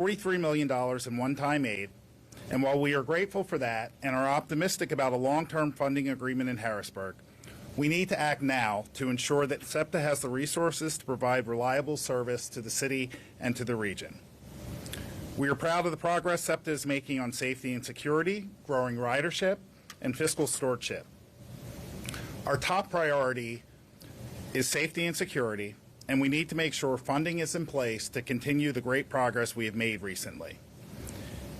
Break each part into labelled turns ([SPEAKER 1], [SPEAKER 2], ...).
[SPEAKER 1] $43 million in one-time aid, and while we are grateful for that and are optimistic about a long-term funding agreement in Harrisburg, we need to act now to ensure that SEPTA has the resources to provide reliable service to the city and to the region. We are proud of the progress SEPTA is making on safety and security, growing ridership, and fiscal stewardship. Our top priority is safety and security, and we need to make sure funding is in place to continue the great progress we have made recently.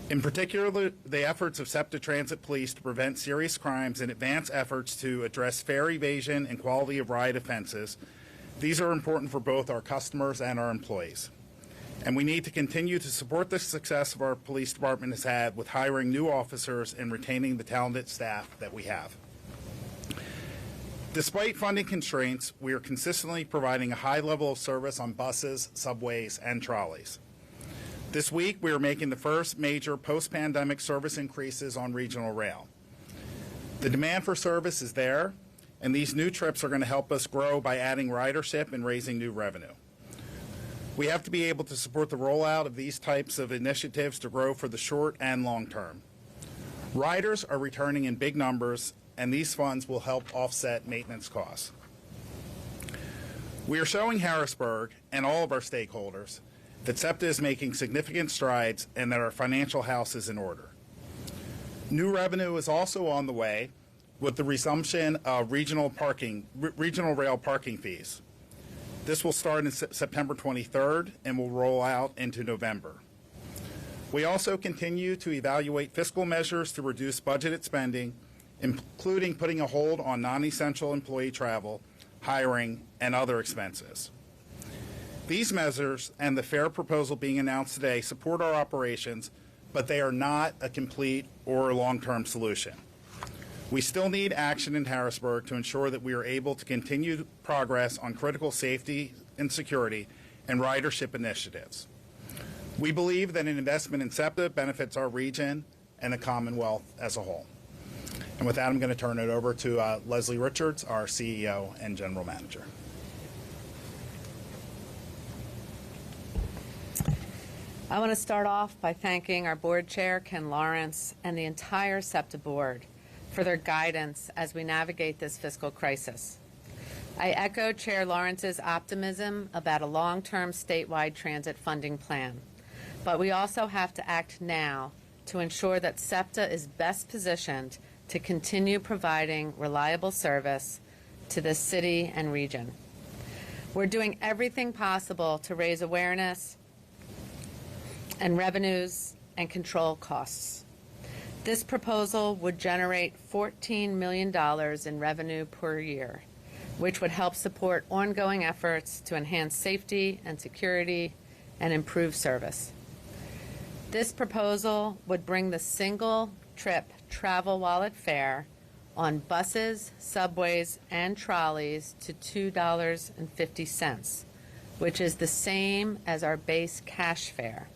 [SPEAKER 1] In particular, the efforts of SEPTA Transit Police to prevent serious crimes and advance efforts to address fare evasion and quality of ride offenses. These are important for both our customers and our employees. And we need to continue to support the success of our police department has had with hiring new officers and retaining the talented staff that we have. Despite funding constraints, we are consistently providing a high level of service on buses, subways, and trolleys. This week, we are making the first major post-pandemic service increases on regional rail. The demand for service is there, and these new trips are going to help us grow by adding ridership and raising new revenue. We have to be able to support the rollout of these types of initiatives to grow for the short and long term. Riders are returning in big numbers, and these funds will help offset maintenance costs. We are showing Harrisburg and all of our stakeholders that SEPTA is making significant strides and that our financial house is in order. New revenue is also on the way with the resumption of regional rail parking fees. This will start on September 23rd and will roll out into November. We also continue to evaluate fiscal measures to reduce budgeted spending, including putting a hold on non-essential employee travel, hiring, and other expenses. These measures and the fare proposal being announced today support our operations, but they are not a complete or long-term solution. We still need action in Harrisburg to ensure that we are able to continue progress on critical safety and security and ridership initiatives. We believe that an investment in SEPTA benefits our region and the Commonwealth as a whole. And with that, I'm going to turn it over to Leslie Richards, our CEO and General Manager.
[SPEAKER 2] I want to start off by thanking our board chair, Ken Lawrence, and the entire SEPTA board for their guidance as we navigate this fiscal crisis. I echo Chair Lawrence's optimism about a long-term statewide transit funding plan, but we also have to act now to ensure that SEPTA is best positioned to continue providing reliable service to the city and region. We're doing everything possible to raise awareness and revenues and control costs. This proposal would generate $14 million in revenue per year, which would help support ongoing efforts to enhance safety and security and improve service. This proposal would bring the single trip travel wallet fare on buses, subways, and trolleys to $2.50, which is the same as our base cash fare.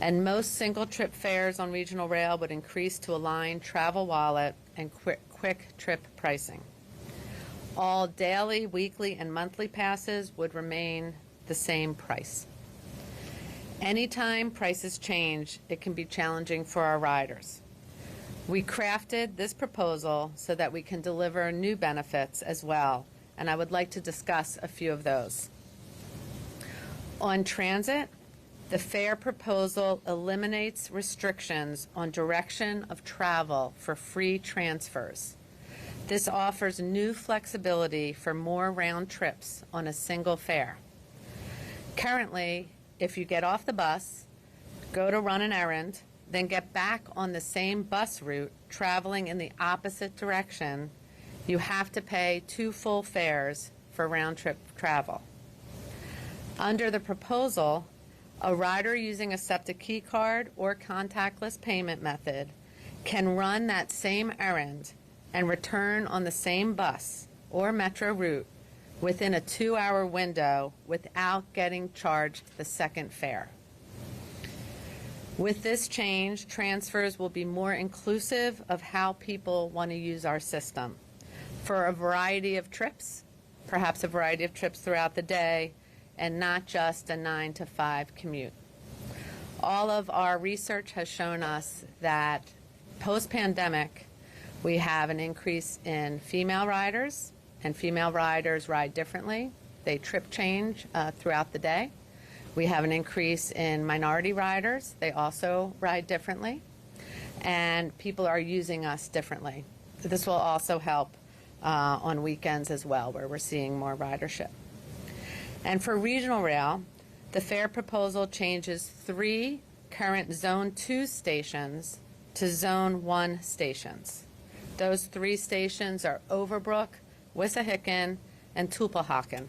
[SPEAKER 2] And most single-trip fares on regional rail would increase to align travel wallet and quick trip pricing. All daily, weekly, and monthly passes would remain the same price. Anytime prices change, it can be challenging for our riders. We crafted this proposal so that we can deliver new benefits as well, and I would like to discuss a few of those. On transit, the fare proposal eliminates restrictions on direction of travel for free transfers. This offers new flexibility for more round trips on a single fare. Currently, if you get off the bus, go to run an errand, then get back on the same bus route traveling in the opposite direction, you have to pay 2 full fares for round-trip travel. Under the proposal, a rider using a SEPTA Key card or contactless payment method can run that same errand and return on the same bus or metro route within a 2-hour window without getting charged the second fare. With this change, transfers will be more inclusive of how people want to use our system for a variety of trips, perhaps a variety of trips throughout the day, and not just a 9 to 5 commute. All of our research has shown us that post-pandemic, we have an increase in female riders, and female riders ride differently. They trip change throughout the day. We have an increase in minority riders. They also ride differently. And people are using us differently. This will also help on weekends as well, where we're seeing more ridership. And for regional rail, the fare proposal changes 3 current Zone 2 stations to Zone 1 stations. Those 3 stations are Overbrook, Wissahickon, and Tupelhocken.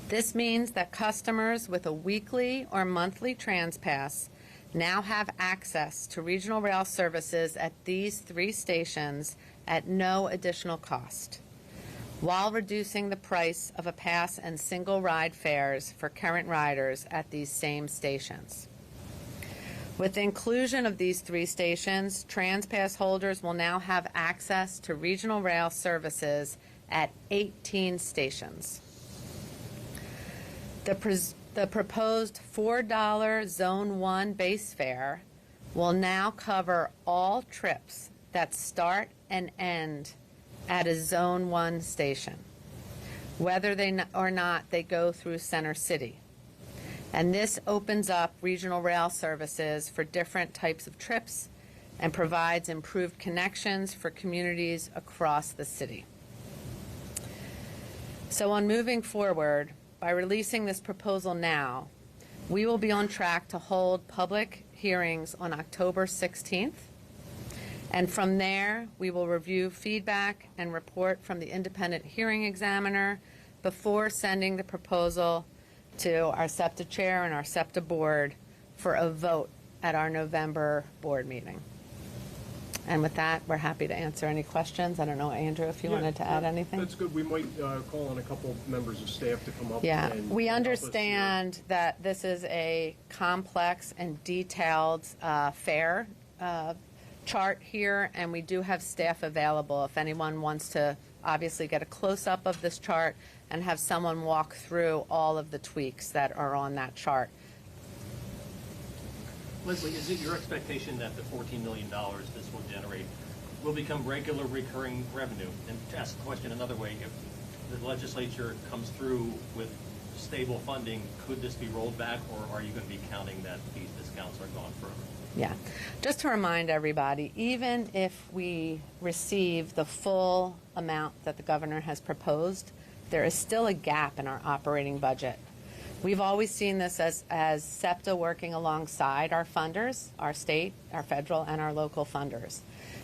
[SPEAKER 2] This means that customers with a weekly or monthly TransPass now have access to regional rail services at these 3 stations at no additional cost, while reducing the price of a pass and single ride fares for current riders at these same stations. With the inclusion of these 3 stations, TransPass holders will now have access to regional rail services at 18 stations. The proposed $4 Zone 1 base fare will now cover all trips that start and end at a Zone 1 station, whether or not they go through Center City. And this opens up regional rail services for different types of trips and provides improved connections for communities across the city. So on moving forward, by releasing this proposal now, we will be on track to hold public hearings on October 16th. And from there, we will review feedback and report from the independent hearing examiner before sending the proposal to our SEPTA chair and our SEPTA board for a vote at our November board meeting. And with that, we're happy to answer any questions. I don't know, Andrew, if you wanted to add anything?
[SPEAKER 3] That's good. We might call on a couple members of staff to come up.
[SPEAKER 2] Yeah,
[SPEAKER 3] and
[SPEAKER 2] we
[SPEAKER 3] help us
[SPEAKER 2] understand
[SPEAKER 3] here.
[SPEAKER 2] that this is a complex and detailed fare chart here, and we do have staff available if anyone wants to obviously get a close-up of this chart and have someone walk through all of the tweaks that are on that chart.
[SPEAKER 4] Leslie, is it your expectation that the $14 million this will generate will become regular recurring revenue? And to ask the question another way, if the legislature comes through with stable funding, could this be rolled back, or are you going to be counting that these discounts are gone forever?
[SPEAKER 2] Yeah. Just to remind everybody, even if we receive the full amount that the governor has proposed, there is still a gap in our operating budget. We've always seen this as SEPTA working alongside our funders, our state, our federal, and our local funders.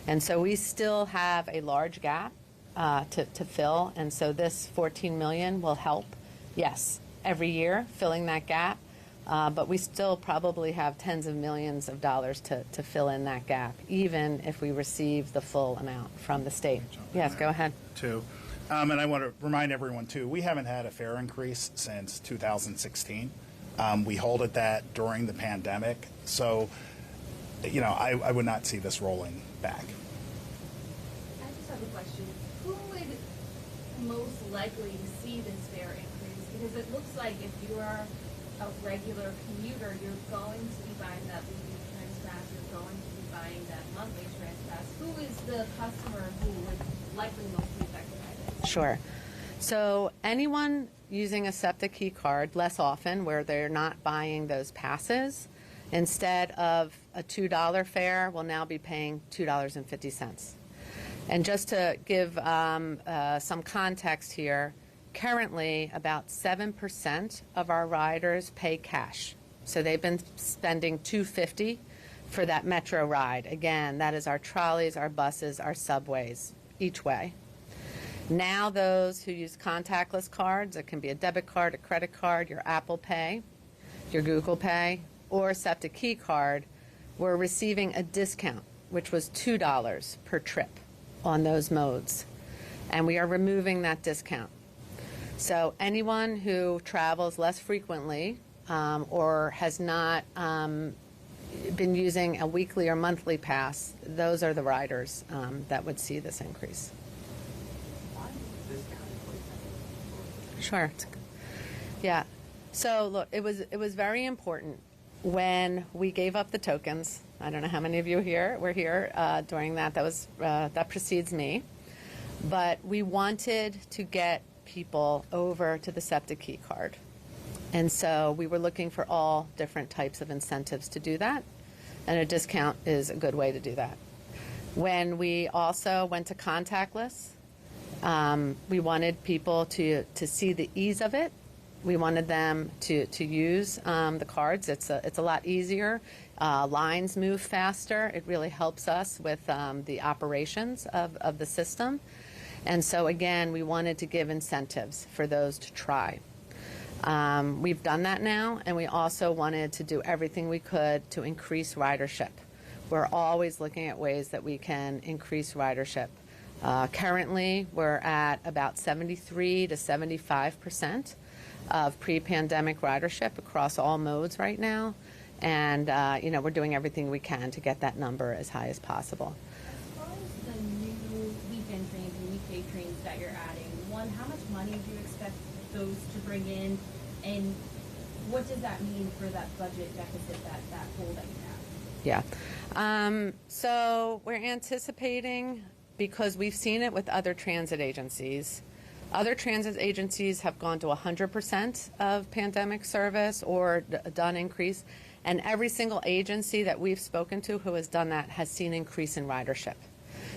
[SPEAKER 2] And so we still have a large gap to fill, and so this $14 million will help, yes, every year filling that gap, but we still probably have tens of millions of dollars to fill in that gap, even if we receive the full amount from the state. Yes, go ahead.
[SPEAKER 1] Too. And I want to remind everyone, too, we haven't had a fare increase since 2016. We halted that during the pandemic. So, you know, I would not see this rolling back.
[SPEAKER 5] I just have a question. Who would most likely see this fare increase? Because it looks like if you are a regular commuter, you're going to be buying that weekly TransPass, you're going to be buying that monthly TransPass. Who is the customer who would likely most be affected by this?
[SPEAKER 2] Sure. So anyone using a SEPTA Key card less often, where they're not buying those passes, instead of a $2 fare, will now be paying $2.50. And just to give some context here, currently about 7% of our riders pay cash. So they've been spending $2.50 for that metro ride. Again, that is our trolleys, our buses, our subways, each way. Now those who use contactless cards, it can be a debit card, a credit card, your Apple Pay, your Google Pay, or a SEPTA Key card, we're receiving a discount, which was $2 per trip on those modes. And we are removing that discount. So anyone who travels less frequently or has not been using a weekly or monthly pass, those are the riders that would see this increase. Sure. Yeah. So look, it was very important when we gave up the tokens, I don't know how many of you here were here during that. That precedes me. But we wanted to get people over to the SEPTA Key card. And so we were looking for all different types of incentives to do that. And a discount is a good way to do that. When we also went to contactless, we wanted people to see the ease of it. We wanted them to use the cards. It's a lot easier. Lines move faster. It really helps us with the operations of the system. And so, again, we wanted to give incentives for those to try. We've done that now, and we also wanted to do everything we could to increase ridership. We're always looking at ways that we can increase ridership. Currently, we're at about 73 to 75% of pre-pandemic ridership across all modes right now. And, we're doing everything we can to get that number as high as possible.
[SPEAKER 5] As far as the new weekend trains and weekday trains that you're adding, one, how much money do you expect those to bring in? And what does that mean for that budget deficit, that hole that you have?
[SPEAKER 2] Yeah. So we're anticipating, because we've seen it with other transit agencies, have gone to 100% of pandemic service or done increase, and every single agency that we've spoken to who has done that has seen increase in ridership.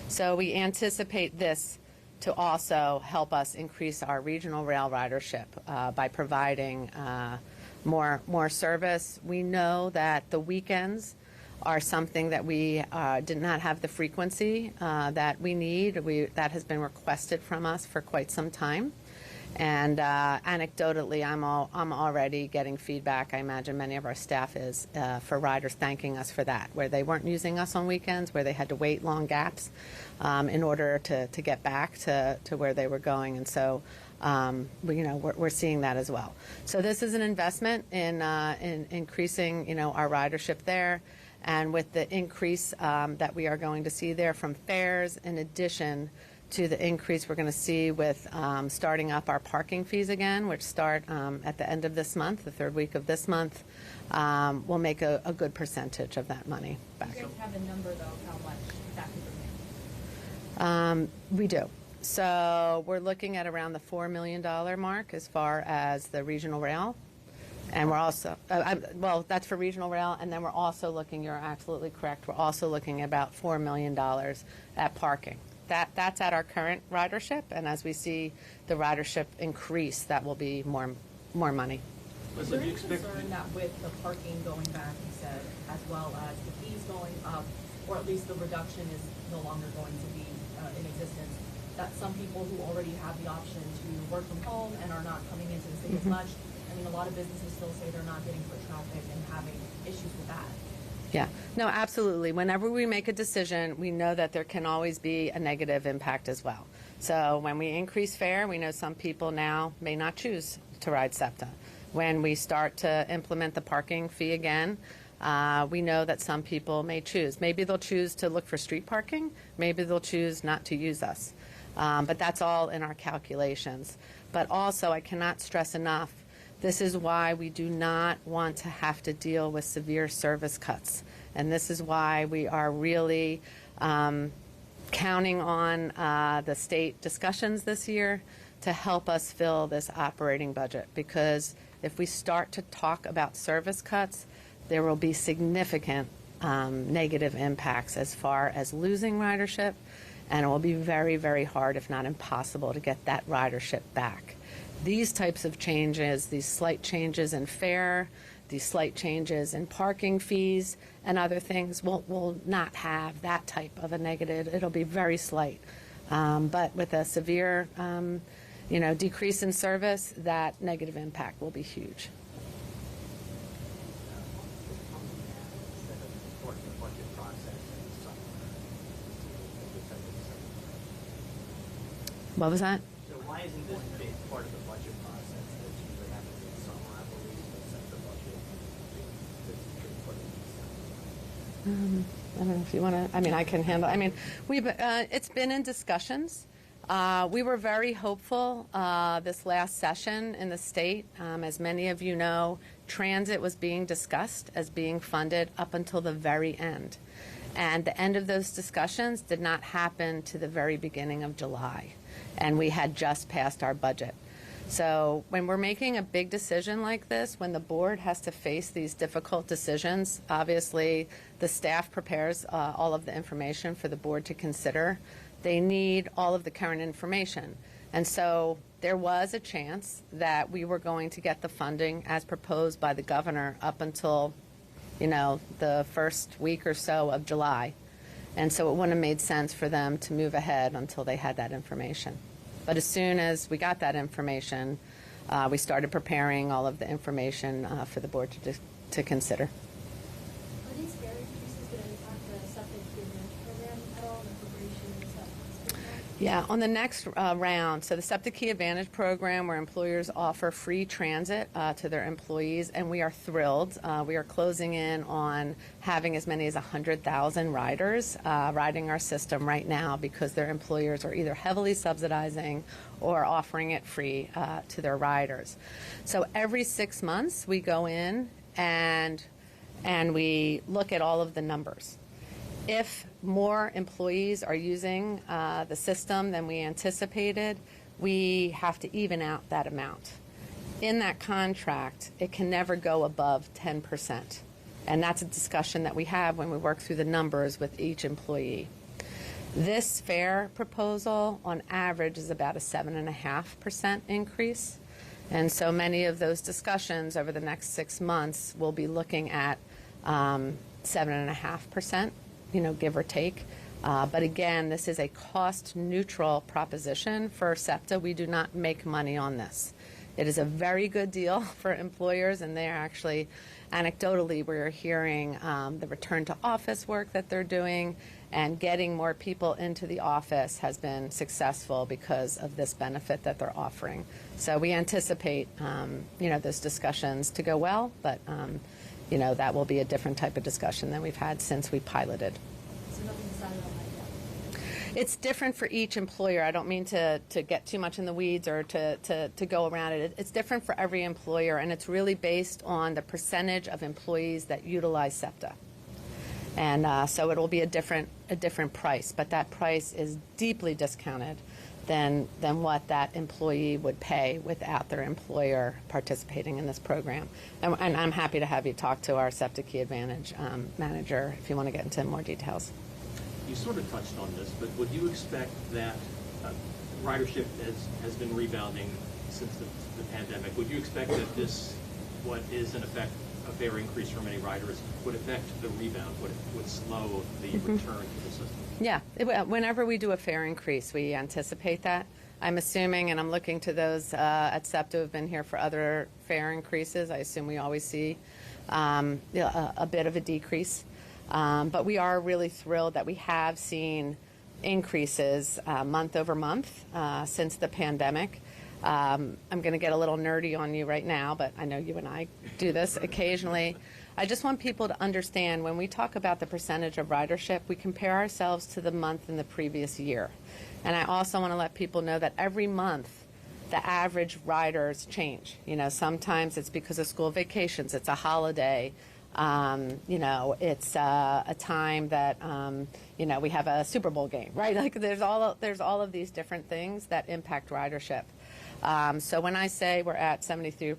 [SPEAKER 2] So we anticipate this to also help us increase our regional rail ridership by providing more service. We know that the weekends are something that we did not have the frequency that we need. That has been requested from us for quite some time. And anecdotally, I'm already getting feedback. I imagine many of our staff is for riders thanking us for that, where they weren't using us on weekends, where they had to wait long gaps in order to get back to where they were going. And so, we're seeing that as well. So this is an investment in increasing, our ridership there. And with the increase that we are going to see there from fares, in addition to the increase we're going to see with starting up our parking fees again, which start at the end of this month, the third week of this month, we'll make a good percentage of that money back.
[SPEAKER 5] Do you guys have a number, though, of how much that could bring in?
[SPEAKER 2] We do. So we're looking at around the $4 million mark as far as the regional rail. And we're also, that's for regional rail, and then we're also looking, you're absolutely correct, we're also looking at about $4 million at parking. That's at our current ridership, and as we see the ridership increase, that will be more money.
[SPEAKER 6] Is there any concern that with the parking going back, you said, as well as the fees going up, or at least the reduction is no longer going to be in existence, that some people who already have the option to work from home and are not coming into the city as much, I mean, a lot of businesses still say they're not getting foot traffic and having issues with that.
[SPEAKER 2] Yeah, no, absolutely. Whenever we make a decision, we know that there can always be a negative impact as well. So when we increase fare, we know some people now may not choose to ride SEPTA. When we start to implement the parking fee again, we know that some people may choose. Maybe they'll choose to look for street parking. Maybe they'll choose not to use us. But that's all in our calculations. But also, I cannot stress enough, this is why we do not want to have to deal with severe service cuts. And this is why we are really counting on the state discussions this year to help us fill this operating budget. Because if we start to talk about service cuts, there will be significant negative impacts as far as losing ridership, and it will be very, very hard, if not impossible, to get that ridership back. These types of changes, these slight changes in fare, these slight changes in parking fees and other things will not have that type of a negative. It'll be very slight. But with a severe, decrease in service, that negative impact will be huge. What was that?
[SPEAKER 7] So why isn't this a big part of the budget process that usually happens in summer, I believe, to set the budget to put in December?
[SPEAKER 2] I don't know if you want to, I can handle, it's been in discussions. We were very hopeful this last session in the state. As many of you know, transit was being discussed as being funded up until the very end. And the end of those discussions did not happen to the very beginning of July. And we had just passed our budget. So when we're making a big decision like this, when the board has to face these difficult decisions, obviously the staff prepares all of the information for the board to consider. They need all of the current information. And so there was a chance that we were going to get the funding as proposed by the governor up until, the first week or so of July. And so it wouldn't have made sense for them to move ahead until they had that information. But as soon as we got that information, we started preparing all of the information for the board to consider.
[SPEAKER 5] Are these fare increases going to impact the SEPTA Key program at all, the appropriation and stuff?
[SPEAKER 2] Yeah, on the next round, so the SEPTA Key Advantage program, where employers offer free transit to their employees, and we are thrilled. We are closing in on having as many as 100,000 riders riding our system right now because their employers are either heavily subsidizing or offering it free to their riders. So every 6 months, we go in and we look at all of the numbers. If more employees are using the system than we anticipated, we have to even out that amount. In that contract, it can never go above 10%. And that's a discussion that we have when we work through the numbers with each employee. This fare proposal, on average, is about a 7.5% increase. And so many of those discussions over the next 6 months will be looking at 7.5%. Give or take. But again, this is a cost-neutral proposition for SEPTA. We do not make money on this. It is a very good deal for employers, and they are actually, anecdotally, we're hearing the return to office work that they're doing, and getting more people into the office has been successful because of this benefit that they're offering. So we anticipate, those discussions to go well, but that will be a different type of discussion than we've had since we piloted.
[SPEAKER 5] So nothing decided on that yet?
[SPEAKER 2] It's different for each employer. I don't mean to get too much in the weeds or to go around it. It's different for every employer, and it's really based on the percentage of employees that utilize SEPTA. And so it will be a different price, but that price is deeply discounted than what that employee would pay without their employer participating in this program. And I'm happy to have you talk to our SEPTA Key Advantage manager if you want to get into more details.
[SPEAKER 4] You sort of touched on this, but would you expect that ridership has been rebounding since the pandemic? Would you expect that this, what is in effect a fare increase for many riders, would affect the rebound, would slow the return to the system?
[SPEAKER 2] Yeah, whenever we do a fare increase, we anticipate that. I'm assuming, and I'm looking to those at SEPTA who have been here for other fare increases, I assume we always see a bit of a decrease. But we are really thrilled that we have seen increases month over month since the pandemic. I'm going to get a little nerdy on you right now, but I know you and I do this occasionally. I just want people to understand when we talk about the percentage of ridership, we compare ourselves to the month in the previous year. And I also want to let people know that every month the average riders change. Sometimes it's because of school vacations, it's a holiday. It's a time that, we have a Super Bowl game, right? Like there's all of these different things that impact ridership. So when I say we're at 73%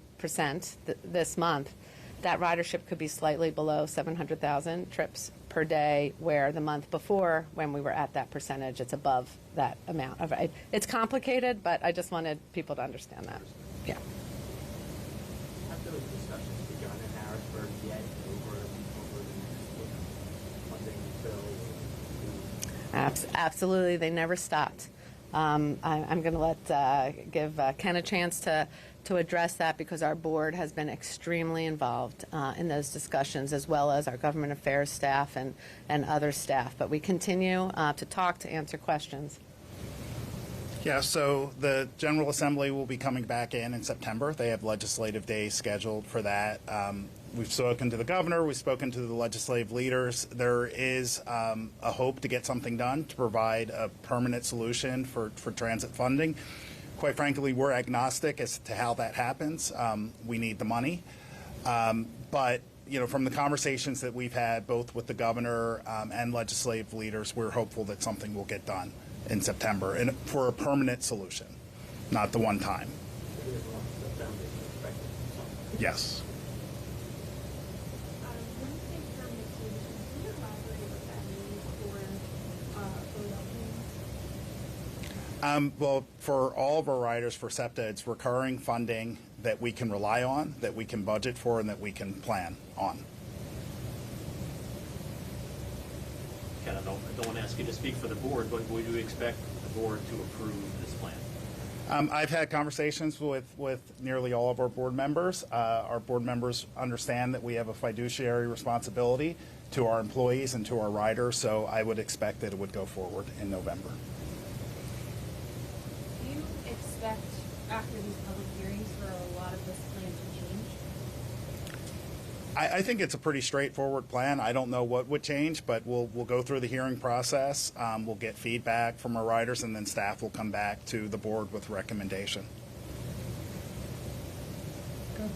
[SPEAKER 2] this month, that ridership could be slightly below 700,000 trips per day, where the month before, when we were at that percentage, it's above that amount. It's complicated, but I just wanted people to understand that. Yeah.
[SPEAKER 7] Have those discussions begun in Harrisburg yet over the next funding bills?
[SPEAKER 2] Absolutely, they never stopped. I'm going to give Ken a chance to address that, because our board has been extremely involved in those discussions, as well as our government affairs staff and other staff. But we continue to talk, to answer questions.
[SPEAKER 1] Yeah, so the General Assembly will be coming back in September. They have legislative days scheduled for that. We've spoken to the governor. We've spoken to the legislative leaders. There is a hope to get something done to provide a permanent solution for transit funding. Quite frankly, we're agnostic as to how that happens. We need the money. But, from the conversations that we've had, both with the governor and legislative leaders, we're hopeful that something will get done in September and for a permanent solution, not the one time. Yes.
[SPEAKER 5] When you say permanent solution, can you elaborate what that means for Philadelphians?
[SPEAKER 1] Well, for all of our riders for SEPTA, it's recurring funding that we can rely on, that we can budget for, and that we can plan on.
[SPEAKER 4] Ken, I don't want to ask you to speak for the board, but would you expect the board to approve this plan?
[SPEAKER 1] I've had conversations with nearly all of our board members. Our board members understand that we have a fiduciary responsibility to our employees and to our riders, so I would expect that it would go forward in November.
[SPEAKER 5] Do you expect, after these public hearings, for a lot of this plan to change?
[SPEAKER 1] I think it's a pretty straightforward plan. I don't know what would change, but we'll go through the hearing process. We'll get feedback from our riders, and then staff will come back to the board with recommendation.
[SPEAKER 6] Good.